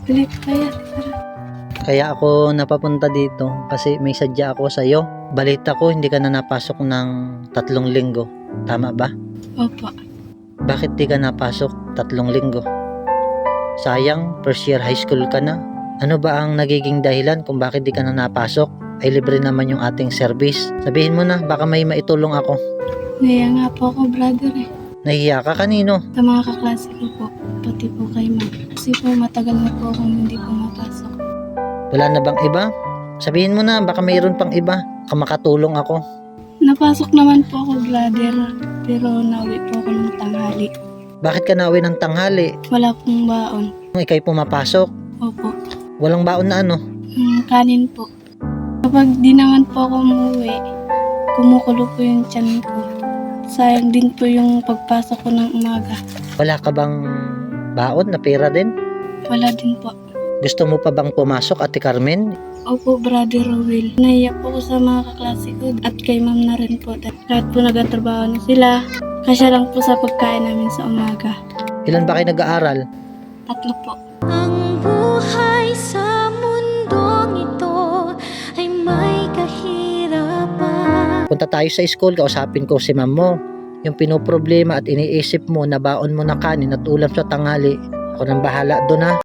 Balik kaya, tara. Kaya ako napapunta dito kasi may sadya ako sa iyo. Balita ko hindi ka na napasok ng 3 linggo. Tama ba? Opo. Bakit di ka napasok 3 linggo? Sayang, first year high school ka na. Ano ba ang nagiging dahilan kung bakit di ka na napasok? Ay libre naman yung ating service. Sabihin mo na, baka may maitulong ako. Naya nga po ako, brother eh. Nahihiya ka kanino? Sa mga kaklase ko po, pati po kay ma'am. Kasi po matagal na po akong hindi pumapasok. Wala na bang iba? Sabihin mo na, baka mayroon pang iba. Baka makatulong ako. Napasok naman po ako, brother. Pero nauwi po ako ng tanghali. Bakit ka nauwi ng tanghali? Wala pong baon. Kung ikay pumapasok, Opo. walang baon na ano? Kanin po. Kapag di naman po ako umuwi, kumukulo po yung tiyan ko. Sayang din po yung pagpasok ko ng umaga. Wala ka bang baon na pera din? Wala din po. Gusto mo pa bang pumasok, Ate Carmen? Opo, Brother Rowell. Naiyak po ko sa mga kaklase ko at kay ma'am na rin po. Kahit po nagtatrabaho na sila, kasya lang po sa pagkain namin sa umaga. Ilan ba kayo nag-aaral? 3 po. Ang buhay sa mundong ito ay may kahirapan. Punta tayo sa school, kausapin ko si ma'am mo. Yung pinoproblema at iniisip mo na baon mo na kanin at ulam sa tanghali, ako nang bahala doon ha.